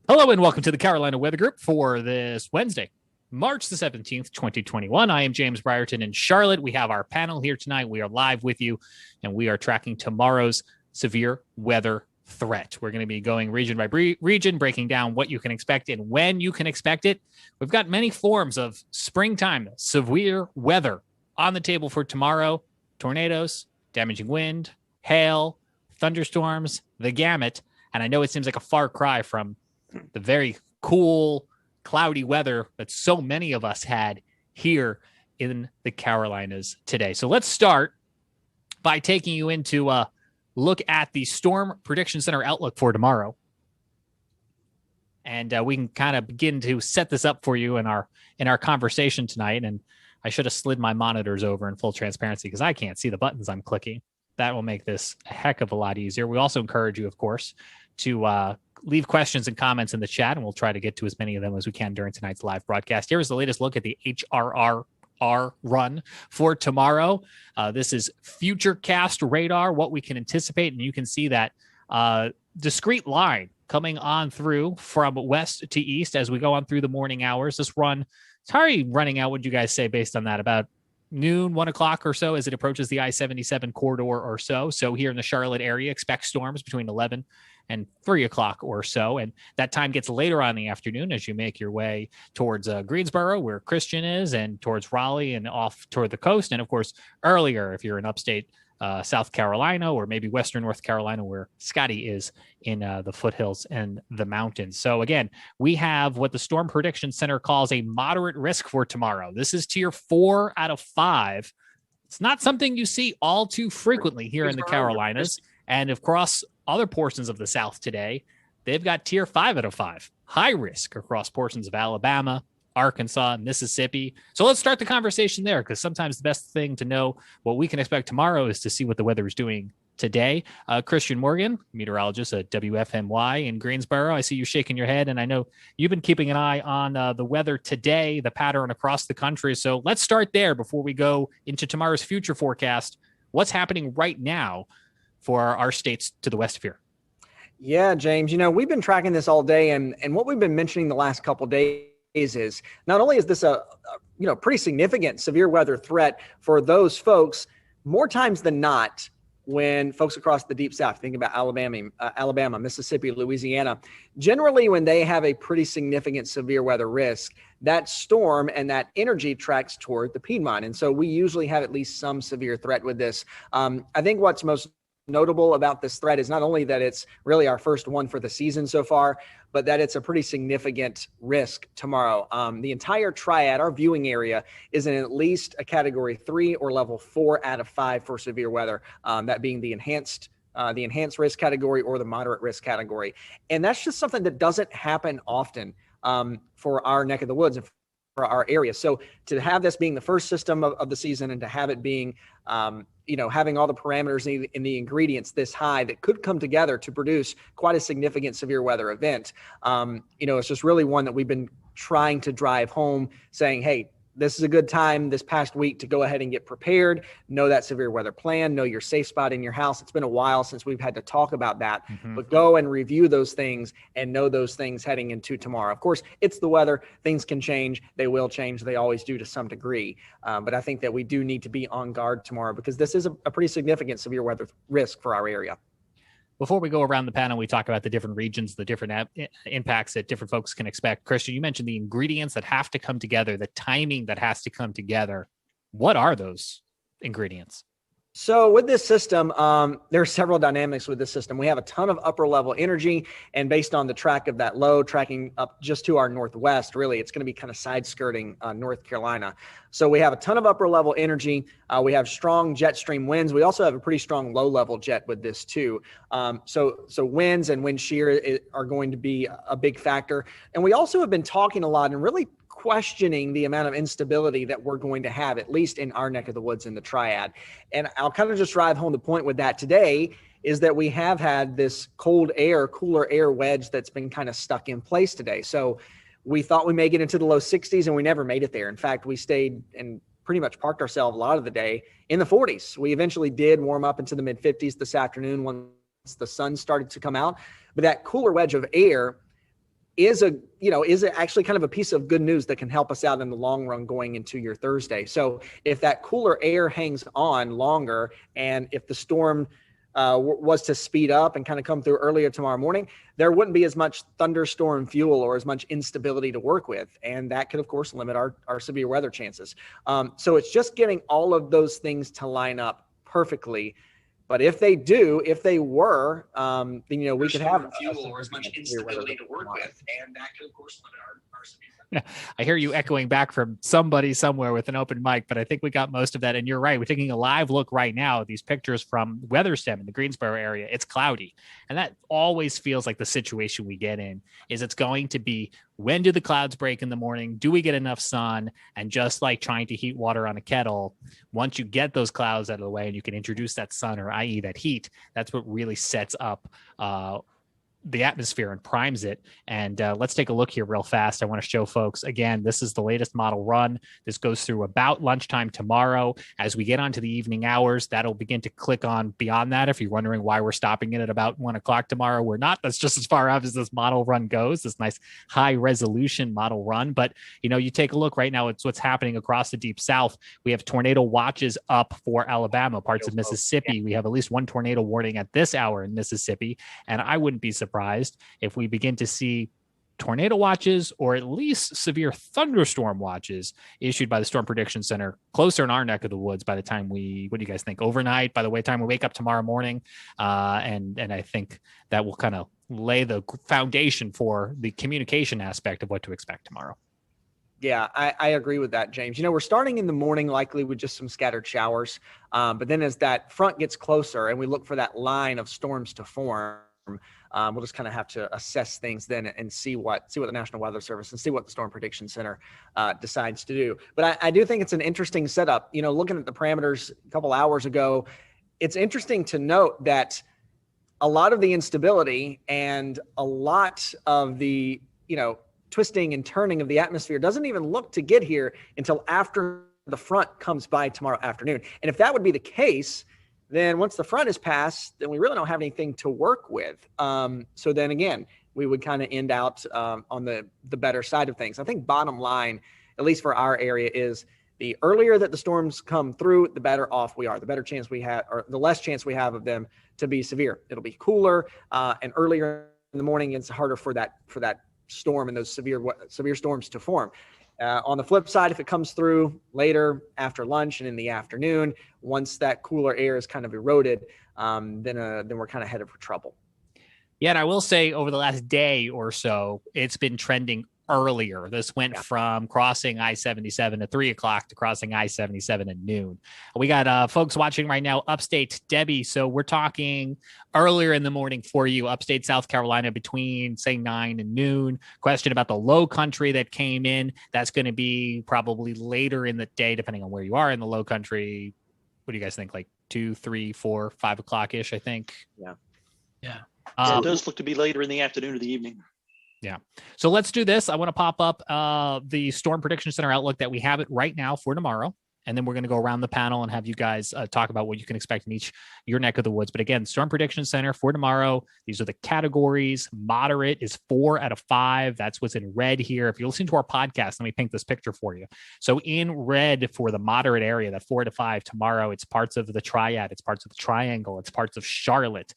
Hello and welcome to the Carolina Weather Group for this Wednesday, March the 17th, 2021. I am James Brierton in Charlotte. We have our panel here tonight. We are live with you, and we are tracking tomorrow's severe weather threat. We're going to be going region by region, breaking down what you can expect and when you can expect it. We've got many forms of springtime severe weather on the table for tomorrow. Tornadoes, damaging wind, hail, thunderstorms, the gamut. And I know it seems like a far cry from the very cool, cloudy weather that so many of us had here in the Carolinas today. So let's start by taking you into a look at the Storm Prediction Center outlook for tomorrow. And we can kind of begin to set this up for you in our conversation tonight. And I should have slid my monitors over in full transparency because I can't see the buttons I'm clicking. That will make this a heck of a lot easier. We also encourage you, of course, to leave questions and comments in the chat, and we'll try to get to as many of them as we can during tonight's live broadcast. Here is the latest look at the HRRR run for tomorrow. This is Futurecast radar, what we can anticipate, and you can see that discrete line coming on through from west to east as we go on through the morning hours. This run, it's already running out. What would you guys say based on that? About noon, 1 o'clock or so as it approaches the I-77 corridor or so. So here in the Charlotte area, expect storms between 11 and 3 o'clock or so. And that time gets later on in the afternoon as you make your way towards Greensboro, where Christian is, and towards Raleigh and off toward the coast. And of course, earlier, if you're in upstate South Carolina or maybe Western North Carolina, where Scotty is in the foothills and the mountains. So again, we have what the Storm Prediction Center calls a moderate risk for tomorrow. This is tier 4 out of 5. It's not something you see all too frequently here in the Carolinas. And across other portions of the South today, they've got tier 5 out of 5, high risk across portions of Alabama, Arkansas, Mississippi. So let's start the conversation there, because sometimes the best thing to know what we can expect tomorrow is to see what the weather is doing today. Christian Morgan, meteorologist at WFMY in Greensboro. I see you shaking your head, and I know you've been keeping an eye on the weather today, the pattern across the country. So let's start there before we go into tomorrow's future forecast. What's happening right now for our states to the west of here? Yeah, James, we've been tracking this all day, and what we've been mentioning the last couple of days is not only is this a pretty significant severe weather threat for those folks, more times than not, when folks across the deep South, think about Alabama, Mississippi, Louisiana, generally when they have a pretty significant severe weather risk, that storm and that energy tracks toward the Piedmont. And so we usually have at least some severe threat with this. I think what's most notable about this threat is not only that it's really our first one for the season so far, but that it's a pretty significant risk tomorrow. The entire triad, our viewing area, is in at least a category 3 or level 4 out of 5 for severe weather, that being the enhanced risk category or the moderate risk category. And that's just something that doesn't happen often for our neck of the woods and for our area. So to have this being the first system of the season, and to have it being having all the parameters in the ingredients this high that could come together to produce quite a significant severe weather event. It's just really one that we've been trying to drive home, saying, hey, this is a good time this past week to go ahead and get prepared, know that severe weather plan, know your safe spot in your house. It's been a while since we've had to talk about that, but go and review those things and know those things heading into tomorrow. Of course, it's the weather. Things can change. They will change. They always do to some degree. But I think that we do need to be on guard tomorrow, because this is a pretty significant severe weather risk for our area. Before we go around the panel, we talk about the different regions, the different impacts that different folks can expect. Christian, you mentioned the ingredients that have to come together, the timing that has to come together. What are those ingredients? So with this system, there are several dynamics with this system. We have a ton of upper level energy, and based on the track of that low tracking up just to our northwest, really, it's going to be kind of side skirting North Carolina. So we have a ton of upper level energy. We have strong jet stream winds. We also have a pretty strong low level jet with this too. So winds and wind shear are going to be a big factor. And we also have been talking a lot and really questioning the amount of instability that we're going to have, at least in our neck of the woods in the triad. And I'll kind of just drive home the point with that today is that we have had this cooler air wedge that's been kind of stuck in place today. So we thought we may get into the low 60s, and we never made it there. In fact, we stayed and pretty much parked ourselves a lot of the day in the 40s. We eventually did warm up into the mid 50s this afternoon once the sun started to come out. But that cooler wedge of air is it actually kind of a piece of good news that can help us out in the long run going into your Thursday. So if that cooler air hangs on longer, and if the storm was to speed up and kind of come through earlier tomorrow morning, there wouldn't be as much thunderstorm fuel or as much instability to work with. And that could, of course, limit our severe weather chances. So it's just getting all of those things to line up perfectly. But if they were, then, we could have fuel or as much instability to work with. And that could, of course, limit our severe. I hear you echoing back from somebody somewhere with an open mic, but I think we got most of that. And you're right. We're taking a live look right now at these pictures from WeatherStem in the Greensboro area. It's cloudy. And that always feels like the situation we get in is it's going to be, when do the clouds break in the morning? Do we get enough sun? And just like trying to heat water on a kettle, once you get those clouds out of the way and you can introduce that sun, or i.e. that heat, that's what really sets up the atmosphere and primes it. And let's take a look here real fast. I want to show folks, again, this is the latest model run. This goes through about lunchtime tomorrow. As we get onto the evening hours, that'll begin to click on beyond that. If you're wondering why we're stopping it at about 1 o'clock tomorrow, we're not. That's just as far up as this model run goes, this nice high resolution model run. But, you take a look right now, it's what's happening across the deep south. We have tornado watches up for Alabama, parts of Mississippi. We have at least one tornado warning at this hour in Mississippi. And I wouldn't be surprised if we begin to see tornado watches or at least severe thunderstorm watches issued by the Storm Prediction Center closer in our neck of the woods by the time what do you guys think? Overnight, by the time we wake up tomorrow morning. And I think that will kind of lay the foundation for the communication aspect of what to expect tomorrow. Yeah, I agree with that, James. We're starting in the morning likely with just some scattered showers. But then as that front gets closer and we look for that line of storms to form, we'll just kind of have to assess things then and see what the National Weather Service and see what the Storm Prediction Center decides to do. But I do think it's an interesting setup. Looking at the parameters a couple hours ago, it's interesting to note that a lot of the instability and a lot of the, twisting and turning of the atmosphere doesn't even look to get here until after the front comes by tomorrow afternoon. And if that would be the case, then once the front is passed, then we really don't have anything to work with. So then again, we would kind of end out on the better side of things. I think bottom line, at least for our area, is the earlier that the storms come through, the better off we are, the better chance we have, or the less chance we have of them to be severe. It'll be cooler and earlier in the morning, it's harder for that storm and those severe storms to form. On the flip side, if it comes through later after lunch and in the afternoon, once that cooler air is kind of eroded, then we're kind of headed for trouble. Yeah, and I will say over the last day or so, it's been trending earlier. This went from crossing I-77 at 3 o'clock to crossing I-77 at noon. We got folks watching right now, upstate Debbie. So we're talking earlier in the morning for you, upstate South Carolina, between say 9 and noon. Question about the low country that came in. That's going to be probably later in the day, depending on where you are in the low country. What do you guys think? Like 2, 3, 4, 5 o'clock ish, I think. Yeah. It does look to be later in the afternoon or the evening. Yeah. So let's do this. I want to pop up the Storm Prediction Center outlook that we have it right now for tomorrow. And then we're going to go around the panel and have you guys talk about what you can expect in your neck of the woods. But again, Storm Prediction Center for tomorrow. These are the categories. Moderate is 4 out of 5. That's what's in red here. If you listen to our podcast, let me paint this picture for you. So in red for the moderate area, that 4 to 5 tomorrow, it's parts of the Triad, it's parts of the Triangle, it's parts of Charlotte,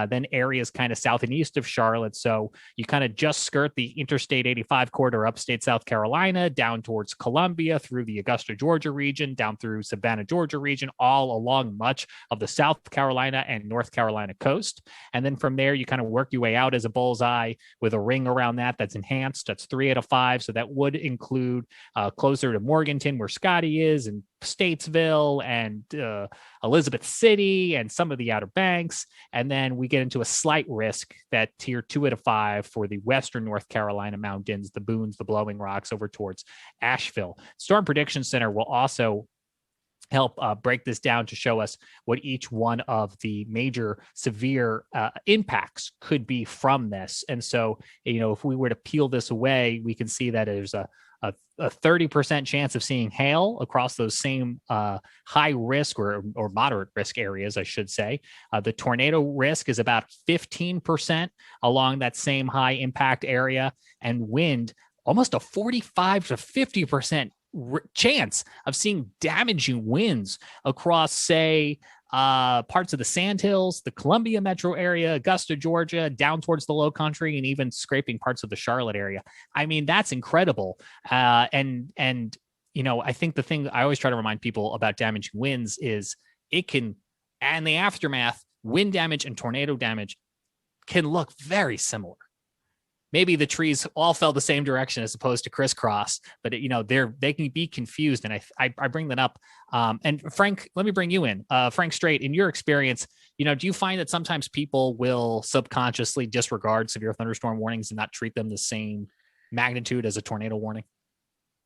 then areas kind of south and east of Charlotte. So you kind of just skirt the Interstate 85 corridor, upstate South Carolina, down towards Columbia, through the Augusta, Georgia region, down through Savannah, Georgia region, all along much of the South Carolina and North Carolina coast. And then from there, you kind of work your way out as a bullseye with a ring around that's enhanced. That's 3 out of 5. So that would include closer to Morganton, where Scotty is, and Statesville and Elizabeth City and some of the Outer Banks. And then we get into a slight risk, that tier 2 out of 5 for the western North Carolina mountains, the Boones, the Blowing Rocks, over towards Asheville. Storm Prediction Center will also help break this down to show us what each one of the major severe impacts could be from this. And so, if we were to peel this away, we can see that there's a a 30% chance of seeing hail across those same high risk or moderate risk areas, I should say. The tornado risk is about 15% along that same high impact area, and wind almost a 45 to 50% chance of seeing damaging winds across, say, parts of the Sandhills, the Columbia metro area, Augusta, Georgia, down towards the Low Country, and even scraping parts of the Charlotte area. I mean, that's incredible. And I think the thing I always try to remind people about damaging winds is it can, and the aftermath, wind damage and tornado damage can look very similar. Maybe the trees all fell the same direction as opposed to crisscross, but they can be confused. And I bring that up. And Frank, let me bring you in. Frank Strait, in your experience, do you find that sometimes people will subconsciously disregard severe thunderstorm warnings and not treat them the same magnitude as a tornado warning?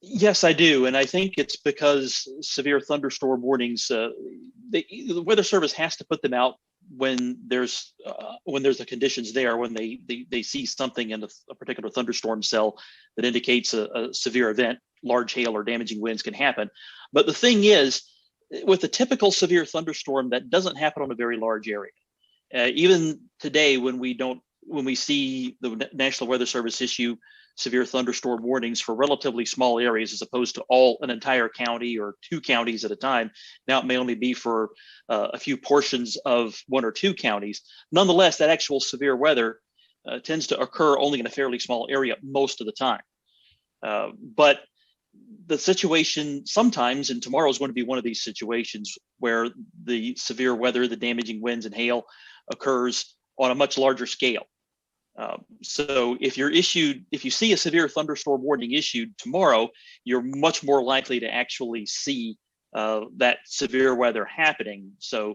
Yes, I do. And I think it's because severe thunderstorm warnings, the Weather Service has to put them out when there's the conditions there, when they see something in a particular thunderstorm cell that indicates a severe event, large hail or damaging winds can happen. But the thing is, with a typical severe thunderstorm, that doesn't happen on a very large area. Even today, when we see the National Weather Service issue severe thunderstorm warnings for relatively small areas as opposed to an entire county or two counties at a time. Now it may only be for a few portions of one or two counties. Nonetheless, that actual severe weather tends to occur only in a fairly small area most of the time. But the situation sometimes, and tomorrow is going to be one of these situations where the severe weather, the damaging winds and hail occurs on a much larger scale. So if you see a severe thunderstorm warning issued tomorrow, you're much more likely to actually see that severe weather happening. So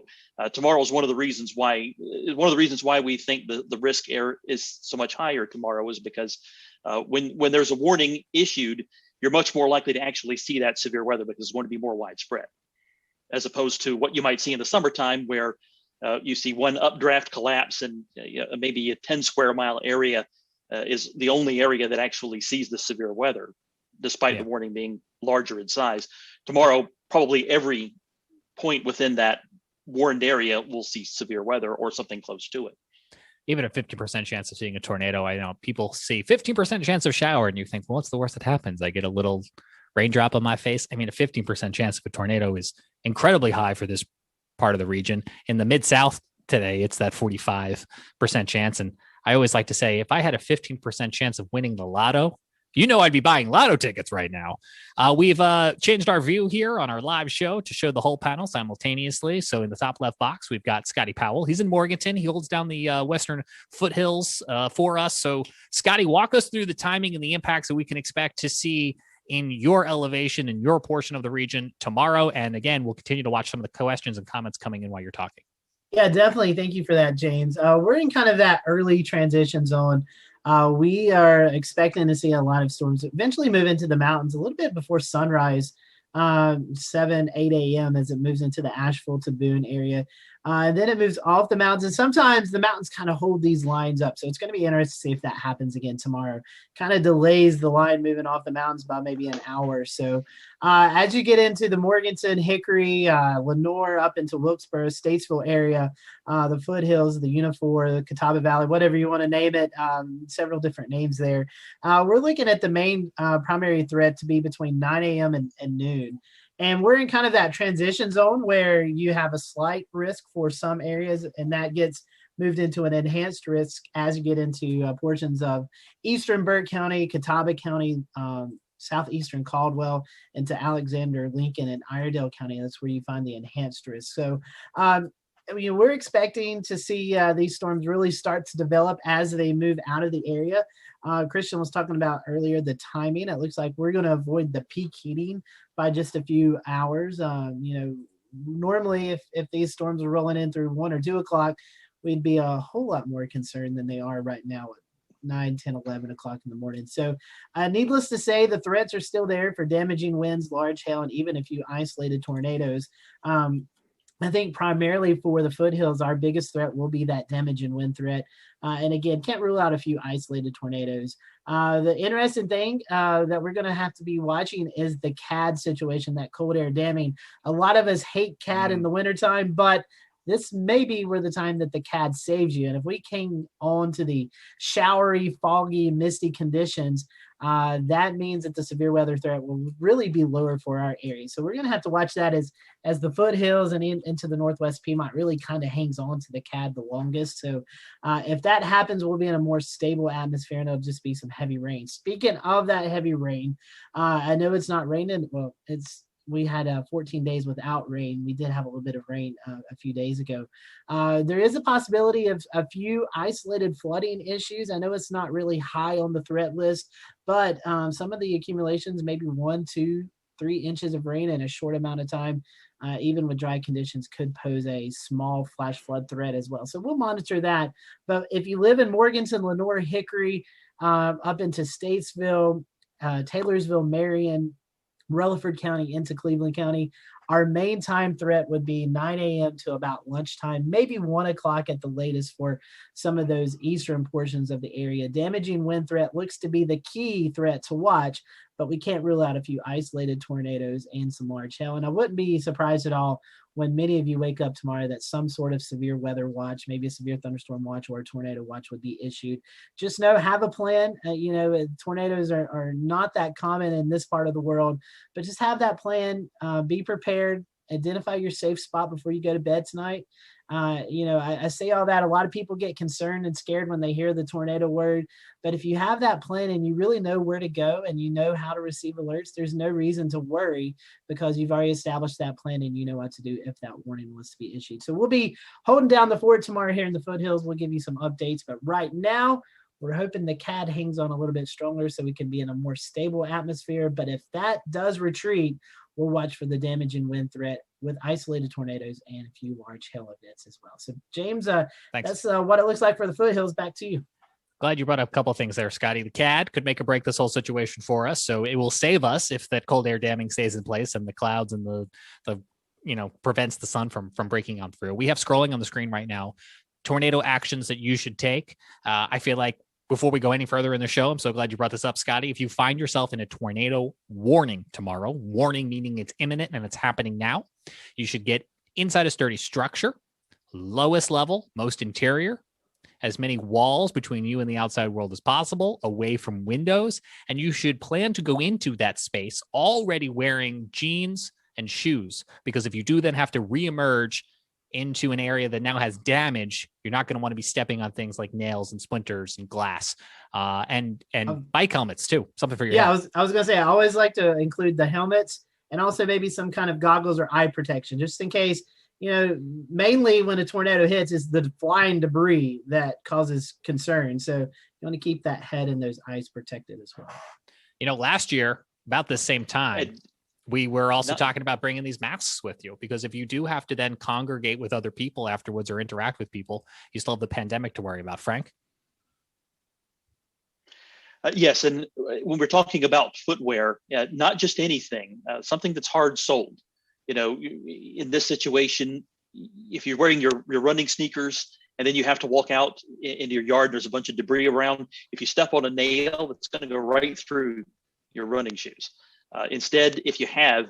tomorrow is one of the reasons why we think the risk is so much higher tomorrow is because when there's a warning issued, you're much more likely to actually see that severe weather because it's going to be more widespread, as opposed to what you might see in the summertime where you see one updraft collapse and maybe a 10 square mile area is the only area that actually sees the severe weather, despite the warning being larger in size. Tomorrow, probably every point within that warned area will see severe weather or something close to it. Even a 50% chance of seeing a tornado. I know people see 15% chance of shower and you think, well, what's the worst that happens? I get a little raindrop on my face. I mean, a 15% chance of a tornado is incredibly high for this part of the region. In the Mid-South today, it's that 45% chance. And I always like to say, if I had a 15% chance of winning the lotto, I'd be buying lotto tickets right now. We've changed our view here on our live show to show the whole panel simultaneously. So in the top left box, we've got Scotty Powell. He's in Morganton. He holds down the western foothills for us. So Scotty, walk us through the timing and the impacts that we can expect to see in your elevation in your portion of the region tomorrow. And again, we'll continue to watch some of the questions and comments coming in while you're talking. Yeah, definitely. Thank you for that, James. We're in kind of that early transition zone. We are expecting to see a lot of storms eventually move into the mountains a little bit before sunrise, 7, 8 a.m. as it moves into the Asheville to Boone area. Then it moves off the mountains, and sometimes the mountains kind of hold these lines up. So it's going to be interesting to see if that happens again tomorrow. Kind of delays the line moving off the mountains by maybe an hour or so. As you get into the Morganton, Hickory, Lenoir, up into Wilkesboro, Statesville area, the foothills, the Unifor, the Catawba Valley, whatever you want to name it, several different names there. We're looking at the main primary threat to be between 9 a.m. and noon. And we're in kind of that transition zone where you have a slight risk for some areas, and that gets moved into an enhanced risk as you get into portions of eastern Burke County, Catawba County, southeastern Caldwell, into Alexander, Lincoln, and Iredell County. That's where you find the enhanced risk. So we're expecting to see these storms really start to develop as they move out of the area. Christian was talking about earlier the timing. It looks like we're going to avoid the peak heating by just a few hours. Normally if these storms are rolling in through 1 or 2 o'clock, we'd be a whole lot more concerned than they are right now at 9, 10, 11 o'clock in the morning. So needless to say, the threats are still there for damaging winds, large hail, and even a few isolated tornadoes. I think primarily for the foothills, our biggest threat will be that damage and wind threat. And again, can't rule out a few isolated tornadoes. The interesting thing that we're going to have to be watching is the CAD situation, that cold air damming. A lot of us hate CAD in the wintertime, but this may be where the time that the CAD saves you. And if we came on to the showery, foggy, misty conditions, that means that the severe weather threat will really be lower for our area. So we're going to have to watch that as the foothills and into the Northwest Piedmont really kind of hangs on to the CAD the longest. So if that happens, we'll be in a more stable atmosphere, and it'll just be some heavy rain. Speaking of that heavy rain, I know it's not raining. Well, we had 14 days without rain. We did have a little bit of rain a few days ago. There is a possibility of a few isolated flooding issues. I know it's not really high on the threat list, but some of the accumulations, maybe 1, 2, 3 inches of rain in a short amount of time, even with dry conditions, could pose a small flash flood threat as well. So we'll monitor that. But if you live in Morganton, Lenoir, Hickory, up into Statesville, Taylorsville, Marion, Rutherford County into Cleveland County, our main time threat would be 9 a.m. to about lunchtime, maybe 1 o'clock at the latest for some of those eastern portions of the area. Damaging wind threat looks to be the key threat to watch, but we can't rule out a few isolated tornadoes and some large hail. And I wouldn't be surprised at all when many of you wake up tomorrow that some sort of severe weather watch, maybe a severe thunderstorm watch or a tornado watch would be issued. Just know, have a plan. Tornadoes are not that common in this part of the world, but just have that plan. Be prepared. Identify your safe spot before you go to bed tonight. I say all that. A lot of people get concerned and scared when they hear the tornado word. But if you have that plan and you really know where to go and you know how to receive alerts, there's no reason to worry because you've already established that plan and you know what to do if that warning was to be issued. So we'll be holding down the fort tomorrow here in the foothills. We'll give you some updates. But right now, we're hoping the CAD hangs on a little bit stronger so we can be in a more stable atmosphere. But if that does retreat, we'll watch for the damage and wind threat with isolated tornadoes and a few large hail events as well. So, James, that's what it looks like for the foothills. Back to you. Glad you brought up a couple of things there, Scotty. The CAD could make or break this whole situation for us. So it will save us if that cold air damming stays in place and the clouds and the prevents the sun from breaking on through. We have scrolling on the screen right now tornado actions that you should take. I feel like before we go any further in the show, I'm so glad you brought this up, Scotty. If you find yourself in a tornado warning tomorrow, warning meaning it's imminent and it's happening now, you should get inside a sturdy structure, lowest level, most interior, as many walls between you and the outside world as possible, away from windows. And you should plan to go into that space already wearing jeans and shoes, because if you do then have to reemerge into an area that now has damage, you're not going to want to be stepping on things like nails and splinters and glass, and bike helmets too. Something for your head. I was going to say, I always like to include the helmets and also maybe some kind of goggles or eye protection, just in case. Mainly when a tornado hits is the flying debris that causes concern. So you want to keep that head and those eyes protected as well. Last year, about the same time, we were also talking about bringing these masks with you, because if you do have to then congregate with other people afterwards or interact with people, you still have the pandemic to worry about. Frank? Yes. And when we're talking about footwear, not just anything, something that's hard soled. In this situation, if you're wearing your running sneakers and then you have to walk out into your yard, there's a bunch of debris around. If you step on a nail, it's going to go right through your running shoes. Instead, if you have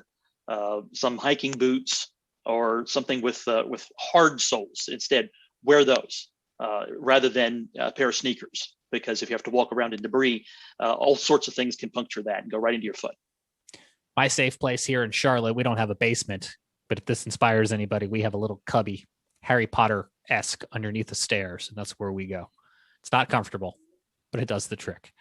some hiking boots or something with hard soles, instead wear those rather than a pair of sneakers, because if you have to walk around in debris, all sorts of things can puncture that and go right into your foot. My safe place here in Charlotte, we don't have a basement, but if this inspires anybody, we have a little cubby, Harry Potter-esque, underneath the stairs, and that's where we go. It's not comfortable, but it does the trick.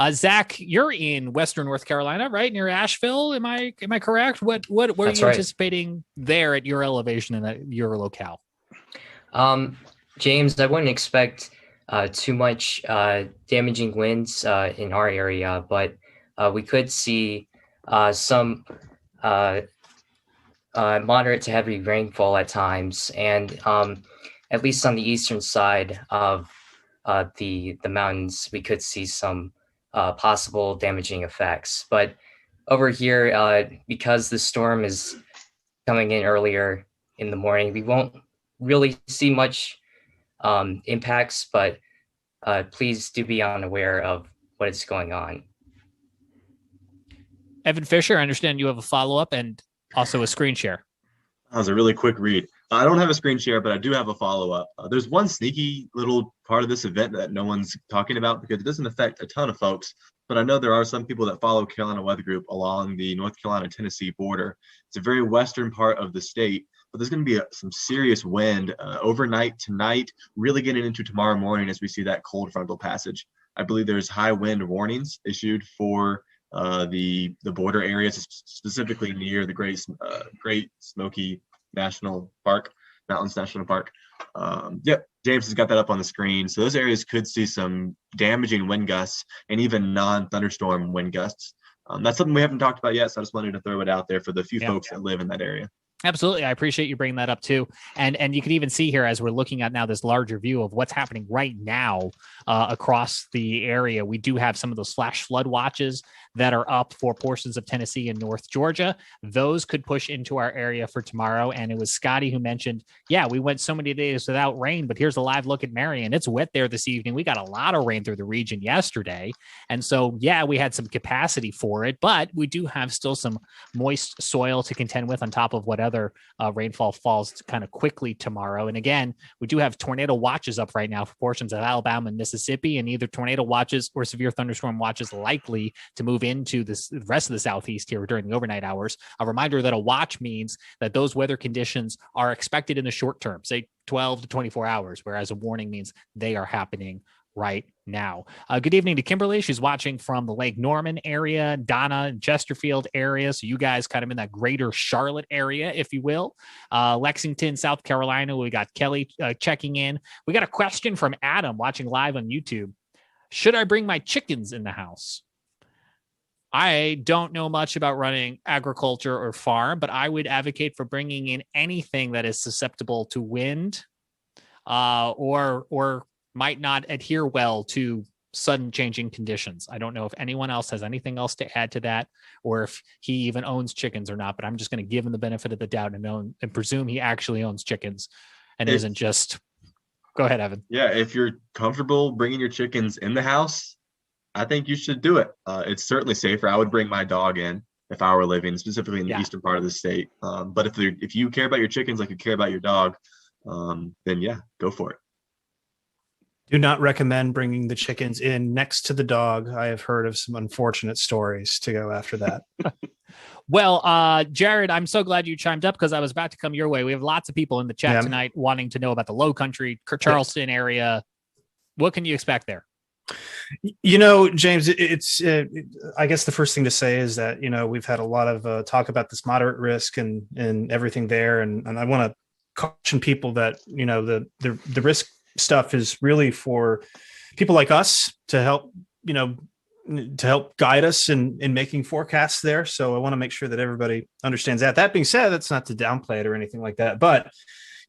Zach, you're in Western North Carolina, right? Near Asheville. Am I correct? What are you anticipating there at your elevation and at your locale? James, I wouldn't expect too much damaging winds in our area, but we could see some moderate to heavy rainfall at times, and at least on the eastern side of the mountains, we could see some possible damaging effects. But over here, because the storm is coming in earlier in the morning. We won't really see much impacts, but please do be unaware of what is going on. Evan Fisher, I understand you have a follow-up and also a screen share. That was a really quick read. I don't have a screen share, but I do have a follow-up. There's one sneaky little part of this event that no one's talking about because it doesn't affect a ton of folks, but I know there are some people that follow Carolina Weather Group along the North Carolina-Tennessee border. It's a very western part of the state, but there's going to be some serious wind overnight tonight, really getting into tomorrow morning as we see that cold frontal passage. I believe there's high wind warnings issued for the border areas, specifically near the Great Smoky National Park, Mountains National Park. Yep, James has got that up on the screen. So those areas could see some damaging wind gusts and even non-thunderstorm wind gusts. That's something we haven't talked about yet, so I just wanted to throw it out there for the few folks that live in that area. Absolutely. I appreciate you bringing that up too. And you can even see here as we're looking at now this larger view of what's happening right now across the area. We do have some of those flash flood watches that are up for portions of Tennessee and North Georgia. Those could push into our area for tomorrow. And it was Scotty who mentioned, yeah, we went so many days without rain, but here's a live look at Marion. It's wet there this evening. We got a lot of rain through the region yesterday. And so, yeah, we had some capacity for it, but we do have still some moist soil to contend with on top of what other rainfall falls kind of quickly tomorrow. And again, we do have tornado watches up right now for portions of Alabama and Mississippi, and either tornado watches or severe thunderstorm watches likely to move into the rest of the Southeast here during the overnight hours. A reminder that a watch means that those weather conditions are expected in the short term, say 12 to 24 hours, whereas a warning means they are happening right now. Good evening to Kimberly. She's watching from the Lake Norman area, Donna and Chesterfield area. So you guys kind of in that greater Charlotte area, if you will. Lexington, South Carolina. We got Kelly checking in. We got a question from Adam watching live on YouTube. Should I bring my chickens in the house? I don't know much about running agriculture or farm, but I would advocate for bringing in anything that is susceptible to wind or might not adhere well to sudden changing conditions. I don't know if anyone else has anything else to add to that, or if he even owns chickens or not, but I'm just going to give him the benefit of the doubt and presume he actually owns chickens and isn't just, go ahead, Evan. Yeah. If you're comfortable bringing your chickens in the house, I think you should do it. It's certainly safer. I would bring my dog in if I were living specifically in the eastern part of the state. But if you care about your chickens like you care about your dog, then yeah, go for it. Do not recommend bringing the chickens in next to the dog. I have heard of some unfortunate stories to go after that. Well, Jared, I'm so glad you chimed up because I was about to come your way. We have lots of people in the chat tonight wanting to know about the Low Country, Charleston area. What can you expect there? You know, James, it's I guess the first thing to say is that, you know, we've had a lot of talk about this moderate risk and everything there. And I want to caution people that, you know, the risk stuff is really for people like us to help, you know, to help guide us in making forecasts there. So I want to make sure that everybody understands that. That being said, that's not to downplay it or anything like that, but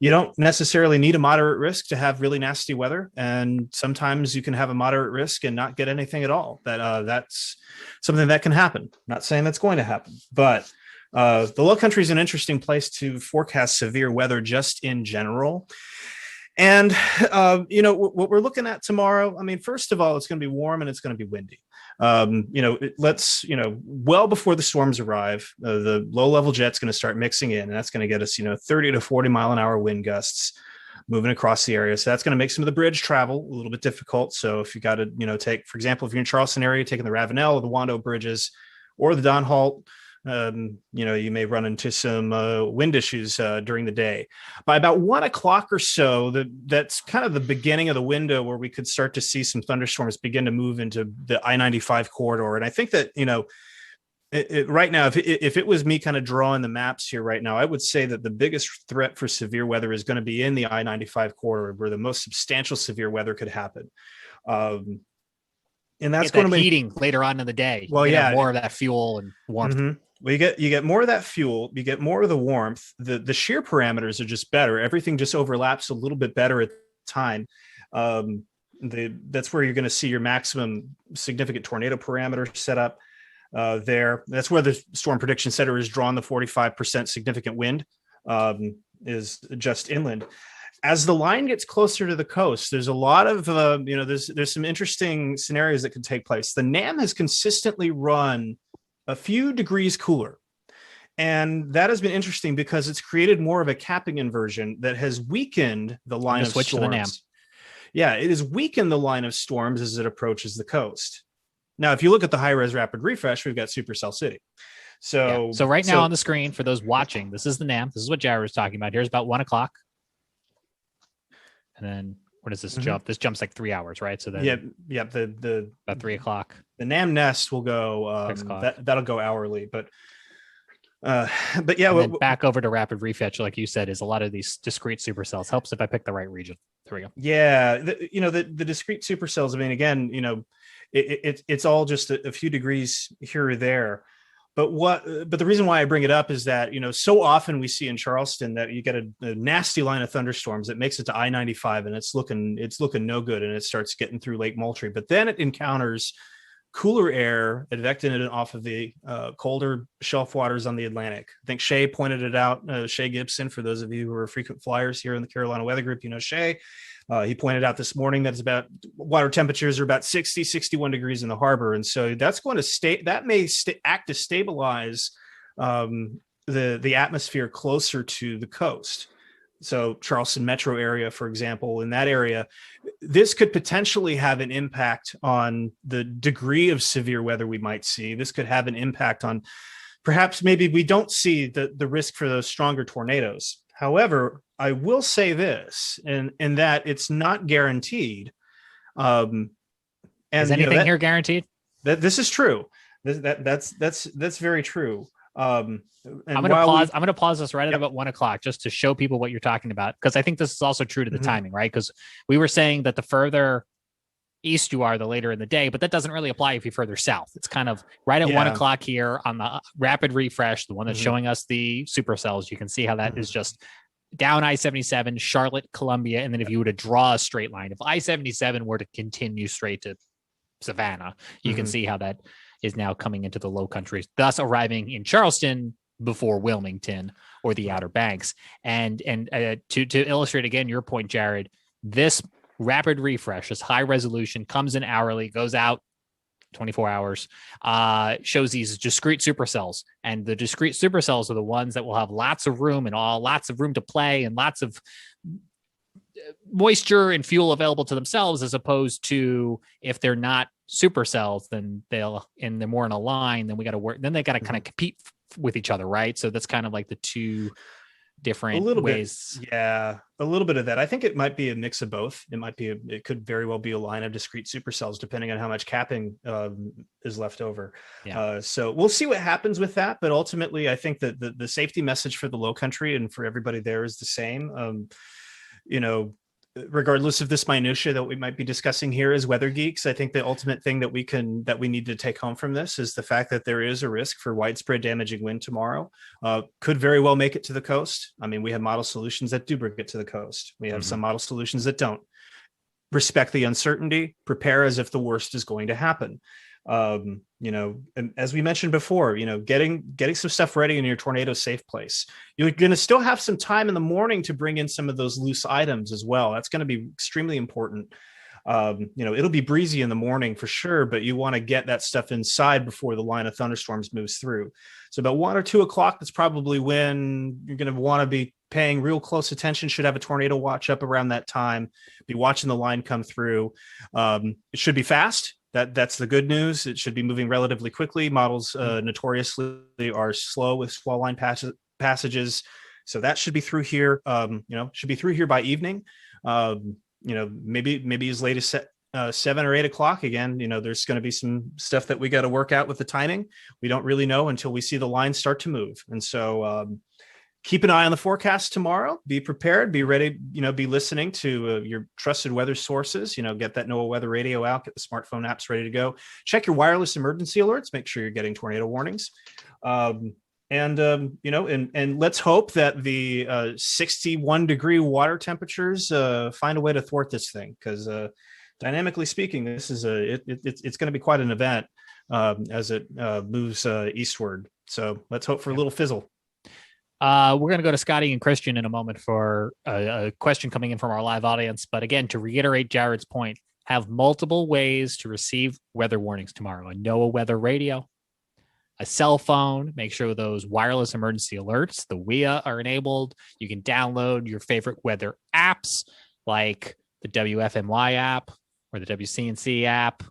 you don't necessarily need a moderate risk to have really nasty weather. And sometimes you can have a moderate risk and not get anything at all. That's something that can happen. Not saying that's going to happen, but the Low Country is an interesting place to forecast severe weather just in general. And, you know, what we're looking at tomorrow, I mean, first of all, it's going to be warm and it's going to be windy. You know, well before the storms arrive, the low level jet's going to start mixing in, and that's going to get us, 30 to 40 mile an hour wind gusts moving across the area. So that's going to make some of the bridge travel a little bit difficult. So if you got to, take, for example, if you're in Charleston area, taking the Ravenel or the Wando bridges or the Don Holt, you may run into some wind issues during the day. By about 1 o'clock or so, that's kind of the beginning of the window where we could start to see some thunderstorms begin to move into the I-95 corridor. And I think that, right now, if it was me kind of drawing the maps here right now, I would say that the biggest threat for severe weather is going to be in the I-95 corridor, where the most substantial severe weather could happen. And that's going to be heating later on in the day. Well, more of that fuel and warmth. Mm-hmm. Well, you get more of that fuel, you get more of the warmth. The shear parameters are just better. Everything just overlaps a little bit better at the time. That's where you're going to see your maximum significant tornado parameter set up there. That's where the Storm Prediction Center has drawn the 45% significant wind. is just inland. As the line gets closer to the coast, there's a lot of, there's some interesting scenarios that could take place. The NAM has consistently run a few degrees cooler. And that has been interesting because it's created more of a capping inversion that has weakened the line of storms. To the NAM. Yeah, it has weakened the line of storms as it approaches the coast. Now, if you look at the high-res rapid refresh, we've got Supercell City. So right now on the screen, for those watching, this is the NAM. This is what Jared was talking about. Here's about 1 o'clock. And then what does this jump? This jumps like 3 hours, right? So then the about 3 o'clock. The NAM nest will go that'll go hourly, but yeah, back over to rapid refetch, like you said, is a lot of these discrete supercells. Helps if I pick the right region. There we go. Yeah, the discrete supercells. I mean, again, it's all just a few degrees here or there. But the reason why I bring it up is that, so often we see in Charleston that you get a nasty line of thunderstorms that makes it to I-95 and it's looking no good, and it starts getting through Lake Moultrie. But then it encounters cooler air advecting it off of the colder shelf waters on the Atlantic. I think Shay pointed it out. Shay Gibson, for those of you who are frequent flyers here in the Carolina Weather Group, Shay. He pointed out this morning that it's about water temperatures are about 60, 61 degrees in the harbor. And so that's going to act to stabilize the atmosphere closer to the coast. So Charleston metro area, for example, in that area, this could potentially have an impact on the degree of severe weather we might see. This could have an impact on perhaps maybe we don't see the risk for those stronger tornadoes. However, I will say this, in that it's not guaranteed. And is anything here guaranteed? This is true. That's very true. I'm going to pause this right at about 1 o'clock just to show people what you're talking about, because I think this is also true to the timing, right? Because we were saying that the further east you are, the later in the day, but that doesn't really apply if you're further south. It's kind of right at 1 o'clock here on the rapid refresh, the one that's showing us the supercells. You can see how that is just down I-77, Charlotte, Columbia, and then if you were to draw a straight line, if I-77 were to continue straight to Savannah, you can see how that is now coming into the low countries, thus arriving in Charleston before Wilmington or the Outer Banks. And to illustrate again your point, Jared, this rapid refresh, this high resolution, comes in hourly, goes out 24 hours, shows these discrete supercells. And the discrete supercells are the ones that will have lots of room and lots of room to play and lots of moisture and fuel available to themselves, as opposed to if they're not supercells, then they're more in a line, then we got to work, then they got to kind of compete with each other, right? So that's kind of like the two different ways. A little bit of that. I think it might be a mix of both. It could very well be a line of discrete supercells, depending on how much capping is left over. So we'll see what happens with that. But ultimately, I think that the safety message for the Low Country and for everybody there is the same. Regardless of this minutia that we might be discussing here as weather geeks, I think the ultimate thing that we need to take home from this is the fact that there is a risk for widespread damaging wind tomorrow. Could very well make it to the coast. I mean, we have model solutions that do bring it to the coast. We have some model solutions that don't. Respect the uncertainty, prepare as if the worst is going to happen. And as we mentioned before, getting some stuff ready in your tornado safe place. You're going to still have some time in the morning to bring in some of those loose items as well. That's going to be extremely important. It'll be breezy in the morning for sure, but you want to get that stuff inside before the line of thunderstorms moves through. So about 1 or 2 o'clock, that's probably when you're going to want to be paying real close attention. Should have a tornado watch up around that time, be watching the line come through. It should be fast. That's the good news. It should be moving relatively quickly. Models notoriously are slow with squall line passages. So that should be through here, should be through here by evening. Maybe as late as 7 or 8 o'clock. Again, there's going to be some stuff that we got to work out with the timing. We don't really know until we see the line start to move. And so keep an eye on the forecast tomorrow. Be prepared, be ready, be listening to your trusted weather sources, get that NOAA weather radio out, get the smartphone apps ready to go. Check your wireless emergency alerts, make sure you're getting tornado warnings. And let's hope that the 61 degree water temperatures find a way to thwart this thing, because dynamically speaking, this is it's going to be quite an event as it moves eastward. So let's hope for a little fizzle. We're going to go to Scotty and Christian in a moment for a question coming in from our live audience. But again, to reiterate Jared's point, have multiple ways to receive weather warnings tomorrow. A NOAA weather radio, a cell phone. Make sure those wireless emergency alerts, the WIA, are enabled. You can download your favorite weather apps like the WFMY app or the WCNC app.